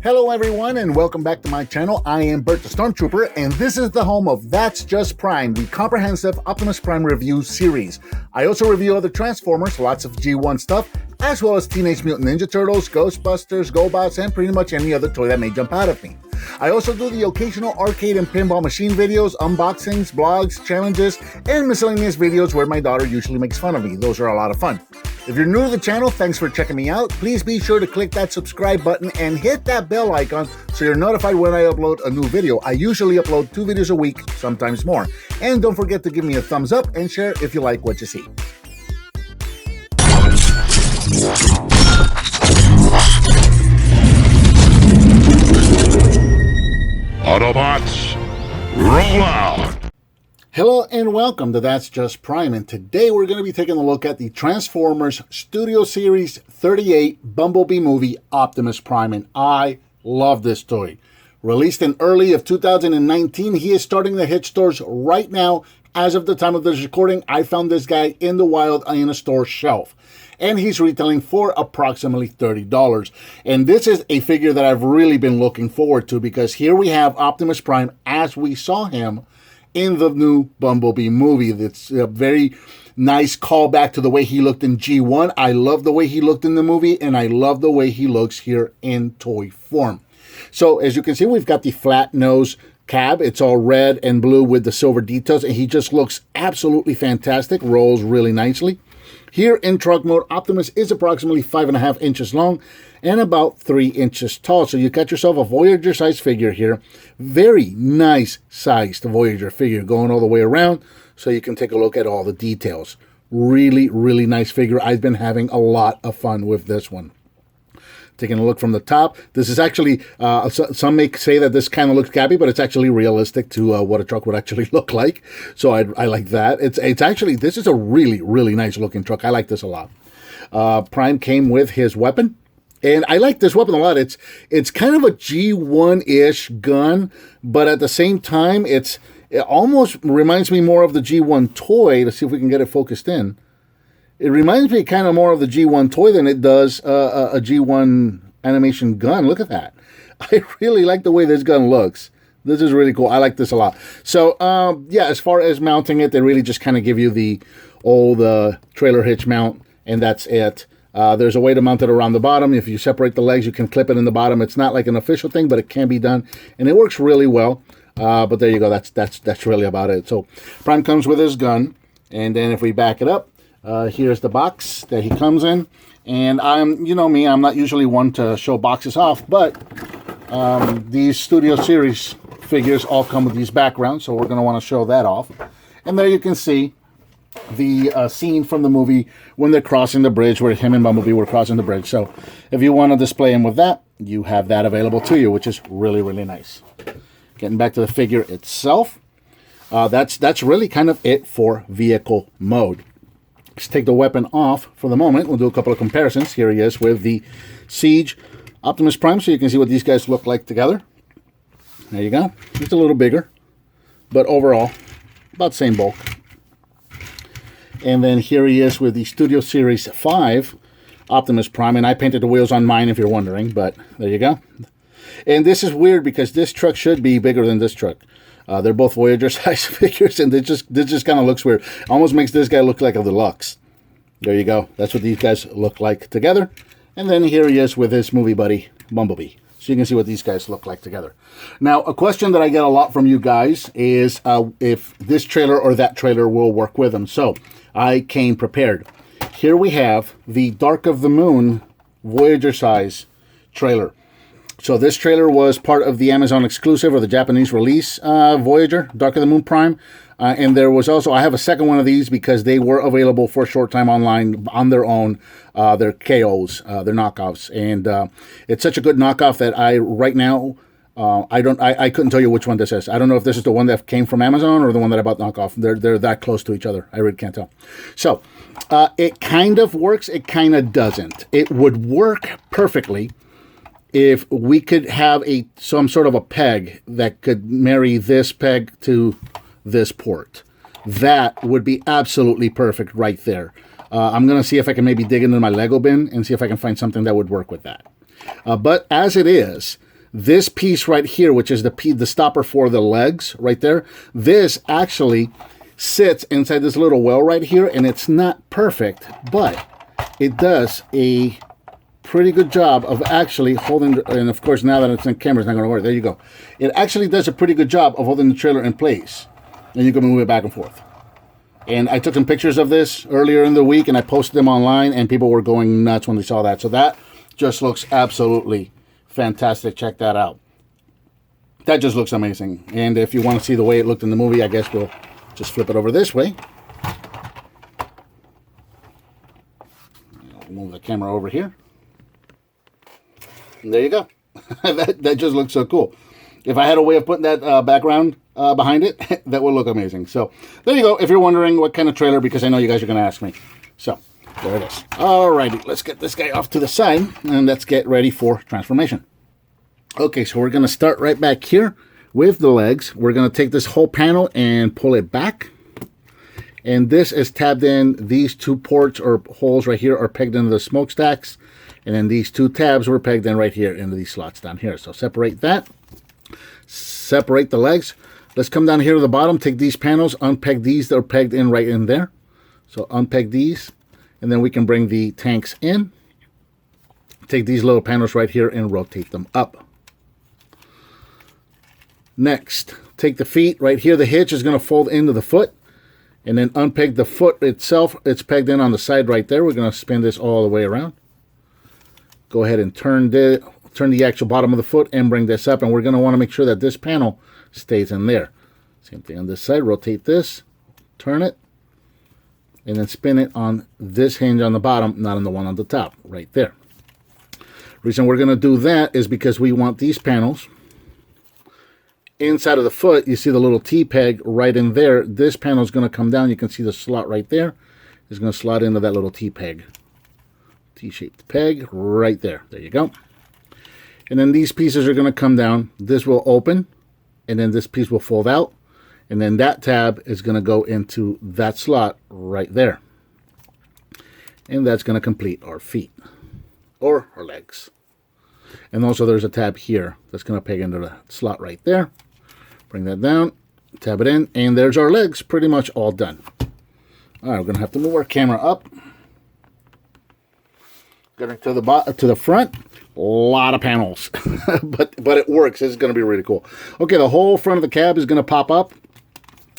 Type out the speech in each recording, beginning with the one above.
Hello everyone and welcome back to my channel. I am Bert the Stormtrooper and this is the home of That's Just Prime, the comprehensive Optimus Prime review series. I also review other Transformers, lots of G1 stuff, as well as Teenage Mutant Ninja Turtles, Ghostbusters, GoBots, and pretty much any other toy that may jump out of me. I also do the occasional arcade and pinball machine videos, unboxings, blogs, challenges, and miscellaneous videos where my daughter usually makes fun of me. Those are a lot of fun. If you're new to the channel, thanks for checking me out. Please be sure to click that subscribe button and hit that bell icon so you're notified when I upload a new video. I usually upload 2 videos a week, sometimes more. And don't forget to give me a thumbs up and share if you like what you see. Autobots, roll out! Hello and welcome to That's Just Prime, and today we're going to be taking a look at the Transformers Studio Series 38 Bumblebee Movie Optimus Prime, and I love this toy. Released in early of 2019, he is starting to hit stores right now. As of the time of this recording, I found this guy in the wild in a store shelf, and he's retailing for approximately $30. And this is a figure that I've really been looking forward to because here we have Optimus Prime as we saw him in the new Bumblebee movie. It's a very nice callback to the way he looked in G1. I love the way he looked in the movie, and I love the way he looks here in toy form. So as you can see, we've got the flat nose cab. It's all red and blue with the silver details, and he just looks absolutely fantastic. Rolls really nicely. Here in truck mode, Optimus is approximately 5.5 inches long and about 3 inches tall. So you got yourself a Voyager size figure here. Very nice sized Voyager figure going all the way around so you can take a look at all the details. Really, really nice figure. I've been having a lot of fun with this one. Taking a look from the top, this is actually, some may say that this kind of looks gappy, but it's actually realistic to what a truck would actually look like. So I like that. It's actually, this is a really, really nice looking truck. I like this a lot. Prime came with his weapon, and I like this weapon a lot. It's kind of a G1-ish gun, but at the same time, it almost reminds me more of the G1 toy. Let's see if we can get it focused in. It reminds me kind of more of the G1 toy than it does a G1 animation gun. Look at that. I really like the way this gun looks. This is really cool. I like this a lot. So, yeah, as far as mounting it, they really just kind of give you the old trailer hitch mount, and that's it. There's a way to mount it around the bottom. If you separate the legs, you can clip it in the bottom. It's not like an official thing, but it can be done, and it works really well. But there you go. That's really about it. So, Prime comes with his gun, and then if we back it up, here's the box that he comes in, and you know me, I'm not usually one to show boxes off, but these Studio Series figures all come with these backgrounds, so we're going to want to show that off. And there you can see the scene from the movie when they're crossing the bridge, where him and Bumblebee were crossing the bridge. So if you want to display him with that, you have that available to you, which is really, really nice. Getting back to the figure itself, that's really kind of it for vehicle mode. Let's take the weapon off for the moment. We'll do a couple of comparisons. Here he is with the Siege Optimus Prime, so you can see what these guys look like together. There you go. It's a little bigger, but overall, about the same bulk. And then here he is with the Studio Series 5 Optimus Prime, and I painted the wheels on mine if you're wondering, but there you go. And this is weird because this truck should be bigger than this truck. They're both Voyager size figures, and this just kind of looks weird. Almost makes this guy look like a deluxe. There you go. That's what these guys look like together. And then here he is with his movie buddy, Bumblebee. So you can see what these guys look like together. Now, a question that I get a lot from you guys is if this trailer or that trailer will work with them. So I came prepared. Here we have the Dark of the Moon Voyager size trailer. So this trailer was part of the Amazon exclusive or the Japanese release, Voyager, Dark of the Moon Prime. And there was also, I have a second one of these because they were available for a short time online on their own. They're KOs, they're knockoffs. And it's such a good knockoff that right now, I couldn't tell you which one this is. I don't know if this is the one that came from Amazon or the one that I bought knockoff. They're that close to each other. I really can't tell. So it kind of works. It kind of doesn't. It would work perfectly if we could have some sort of a peg that could marry this peg to this port. That would be absolutely perfect right there. I'm going to see if I can maybe dig into my Lego bin and see if I can find something that would work with that. But as it is, This piece right here, which is the stopper for the legs right there, this actually sits inside this little well right here, and it's not perfect, but it does a pretty good job of actually holding, and of course now that it's in camera, it's not going to work. There you go. It actually does a pretty good job of holding the trailer in place, and you can move it back and forth. And I took some pictures of this earlier in the week, and I posted them online, and people were going nuts when they saw that. So that just looks absolutely fantastic. Check that out. That just looks amazing. And if you want to see the way it looked in the movie, I guess we'll just flip it over this way. I'll move the camera over here. And there you go. that just looks so cool. If I had a way of putting that background behind it, that would look amazing. So there you go. If you're wondering what kind of trailer, because I know you guys are going to ask me. So there it is. Alrighty, let's get this guy off to the side, and let's get ready for transformation. Okay, so we're going to start right back here with the legs. We're going to take this whole panel and pull it back. And this is tabbed in. These two ports or holes right here are pegged into the smokestacks. And then these two tabs were pegged in right here into these slots down here. So separate that. Separate the legs. Let's come down here to the bottom. Take these panels. Unpeg these that are pegged in right in there. So unpeg these. And then we can bring the tanks in. Take these little panels right here and rotate them up. Next, take the feet right here. The hitch is going to fold into the foot, and then unpeg the foot itself. It's pegged in on the side right there. We're going to spin this all the way around. Go ahead and turn the actual bottom of the foot and bring this up, and we're going to want to make sure that this panel stays in there. Same thing on this side. Rotate this, turn it, and then spin it on this hinge on the bottom, not on the one on the top, right there. Reason we're going to do that is because we want these panels inside of the foot. You see the little T-peg right in there. This panel is going to come down. You can see the slot right there. It's going to slot into that little T-peg. T-shaped peg right there. There you go. And then these pieces are going to come down. This will open, and then this piece will fold out. And then that tab is going to go into that slot right there. And that's going to complete our feet or our legs. And also there's a tab here that's going to peg into the slot right there. Bring that down, tab it in, and there's our legs pretty much all done. All right, we're going to have to move our camera up. Getting to the front, a lot of panels, but it works. This is going to be really cool. Okay, the whole front of the cab is going to pop up.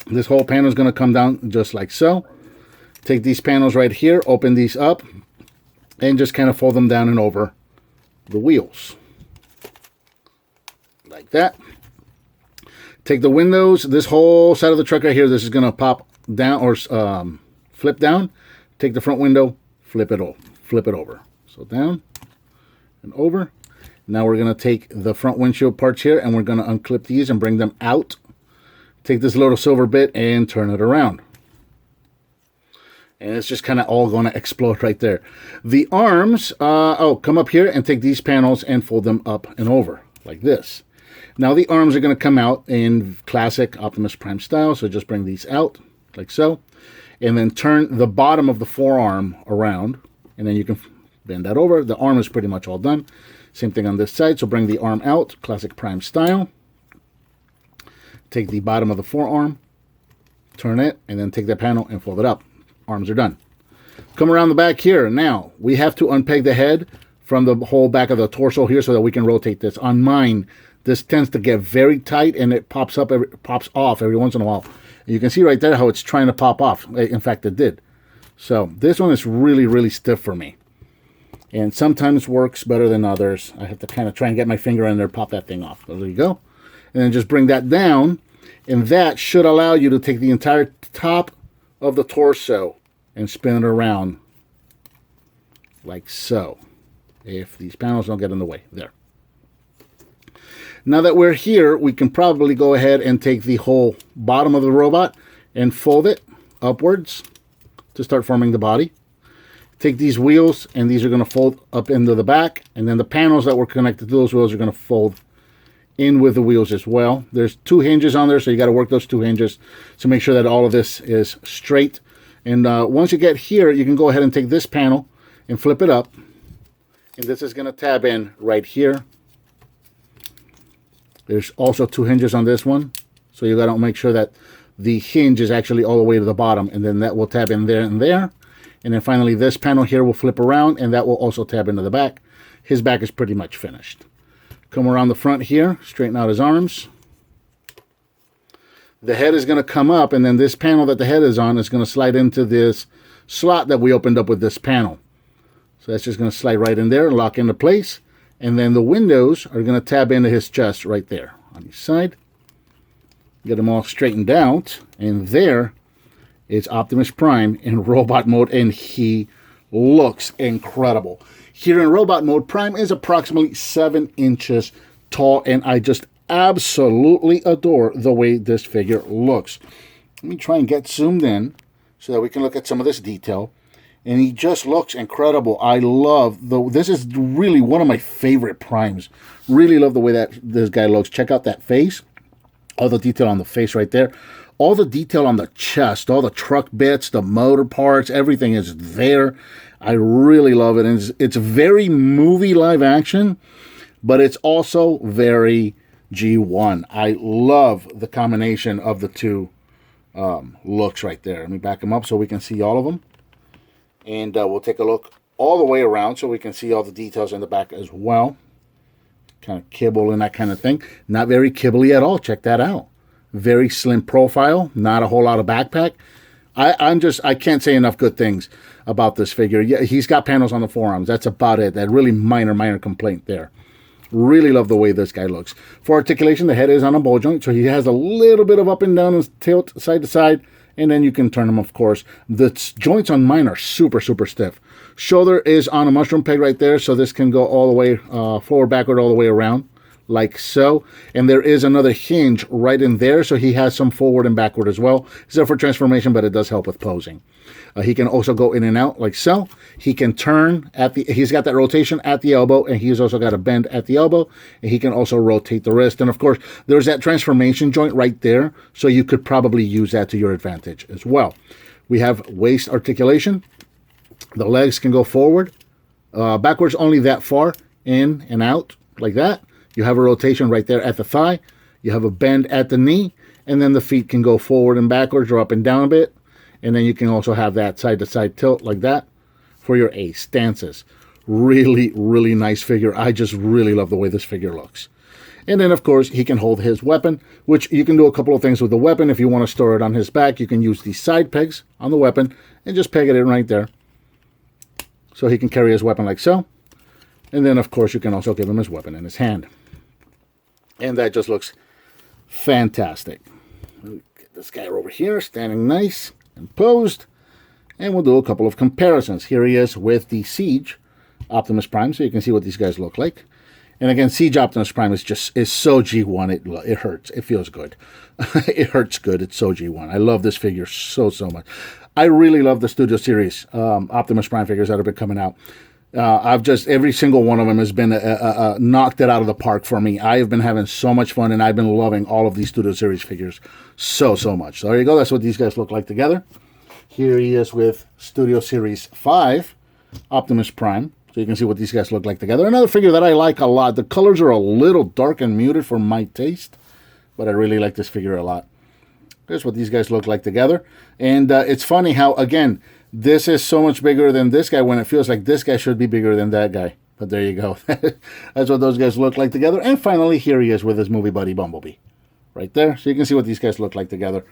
This whole panel is going to come down just like so. Take these panels right here, open these up, and just kind of fold them down and over the wheels. Like that. Take the windows, this whole side of the truck right here, this is going to pop down or flip down. Take the front window, flip it over. So down and over. Now we're going to take the front windshield parts here, and we're going to unclip these and bring them out. Take this little silver bit and turn it around. And it's just kind of all going to explode right there. The arms, come up here and take these panels and fold them up and over like this. Now the arms are going to come out in classic Optimus Prime style. So just bring these out like so. And then turn the bottom of the forearm around. And then you can bend that over. The arm is pretty much all done. Same thing on this side. So bring the arm out, classic Prime style. Take the bottom of the forearm, turn it, and then take that panel and fold it up. Arms are done. Come around the back here. Now, we have to unpeg the head from the whole back of the torso here so that we can rotate this. On mine, this tends to get very tight, and it pops off every once in a while. And you can see right there how it's trying to pop off. In fact, it did. So this one is really, really stiff for me. And sometimes works better than others. I have to kind of try and get my finger in there, pop that thing off. There you go. And then just bring that down, and that should allow you to take the entire top of the torso and spin it around like so. If these panels don't get in the way. There. Now that we're here, we can probably go ahead and take the whole bottom of the robot and fold it upwards to start forming the body. Take these wheels, and these are going to fold up into the back, and then the panels that were connected to those wheels are going to fold in with the wheels as well. There's two hinges on there, so you got to work those two hinges to make sure that all of this is straight. And once you get here, you can go ahead and take this panel and flip it up, and this is going to tab in right here There's also 2 hinges on this one, so you got to make sure that the hinge is actually all the way to the bottom, and then that will tab in there and there. And then finally this panel here will flip around, and that will also tab into the back. His back is pretty much finished. Come around the front here, straighten out his arms. The head is going to come up, and then this panel that the head is on is going to slide into this slot that we opened up with this panel. So that's just going to slide right in there, lock into place. And then the windows are going to tab into his chest right there on each side. Get them all straightened out, and there is Optimus Prime in robot mode, and he looks incredible. Here in robot mode, Prime is approximately 7 inches tall, and I just absolutely adore the way this figure looks. Let me try and get zoomed in so that we can look at some of this detail. And he just looks incredible. I love this is really one of my favorite Primes. Really love the way that this guy looks. Check out that face. All the detail on the face right there. All the detail on the chest. All the truck bits, the motor parts, everything is there. I really love it. And it's very movie live action, but it's also very G1. I love the combination of the two looks right there. Let me back them up so we can see all of them. And we'll take a look all the way around so we can see all the details in the back as well. Kind of kibble and that kind of thing. Not very kibbly at all. Check that out. Very slim profile. Not a whole lot of backpack. I can't say enough good things about this figure. Yeah, he's got panels on the forearms. That's about it. That really minor complaint there. Really love the way this guy looks. For articulation, the head is on a ball joint, so he has a little bit of up and down and tilt side to side. And then you can turn them, of course. The joints on mine are super stiff. Shoulder is on a mushroom peg right there, so this can go all the way forward, backward, all the way around, like so. And there is another hinge right in there, so he has some forward and backward as well. It's there for transformation, but it does help with posing. He can also go in and out like so. He can turn he's got that rotation at the elbow, and he's also got a bend at the elbow, and he can also rotate the wrist. And of course, there's that transformation joint right there, so you could probably use that to your advantage as well. We have waist articulation. The legs can go forward, backwards only that far, in and out like that. You have a rotation right there at the thigh. You have a bend at the knee, and then the feet can go forward and backwards or up and down a bit. And then you can also have that side-to-side tilt like that for your A stances. Really nice figure. I just really love the way this figure looks. And then, of course, he can hold his weapon, which you can do a couple of things with the weapon. If you want to store it on his back, you can use these side pegs on the weapon and just peg it in right there. So he can carry his weapon like so. And then, of course, you can also give him his weapon in his hand. And that just looks fantastic. Get this guy over here, standing nice and posed, and we'll do a couple of comparisons. Here he is with the Siege Optimus Prime, so you can see what these guys look like. And again, Siege Optimus Prime is so G1, it hurts. It feels good. It hurts good. It's so G1. I love this figure so much. I really love the Studio Series Optimus Prime figures that have been coming out. Every single one of them has been knocked it out of the park for me. I have been having so much fun, and I've been loving all of these Studio Series figures so much. So there you go. That's what these guys look like together. Here he is with Studio Series 5, Optimus Prime. So you can see what these guys look like together. Another figure that I like a lot. The colors are a little dark and muted for my taste, but I really like this figure a lot. Here's what these guys look like together. And it's funny how, again, this is so much bigger than this guy when it feels like this guy should be bigger than that guy. But there you go. That's what those guys look like together. And finally, here he is with his movie buddy, Bumblebee. Right there. So you can see what these guys look like together.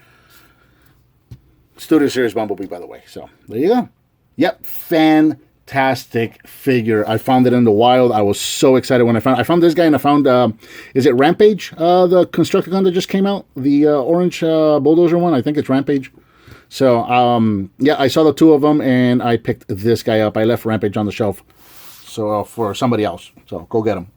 Studio Series Bumblebee, by the way. So there you go. Yep. Fantastic figure. I found it in the wild. I was so excited when I found this guy, and I found, is it Rampage? The Constructicon that just came out? The orange bulldozer one? I think it's Rampage. So, yeah, I saw the two of them, and I picked this guy up. I left Rampage on the shelf for somebody else. So, go get him.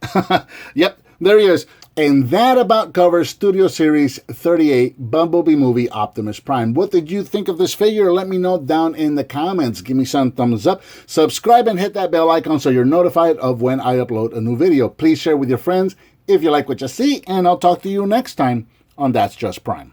Yep, there he is. And that about covers Studio Series 38 Bumblebee Movie Optimus Prime. What did you think of this figure? Let me know down in the comments. Give me some thumbs up. Subscribe and hit that bell icon so you're notified of when I upload a new video. Please share with your friends if you like what you see, and I'll talk to you next time on That's Just Prime.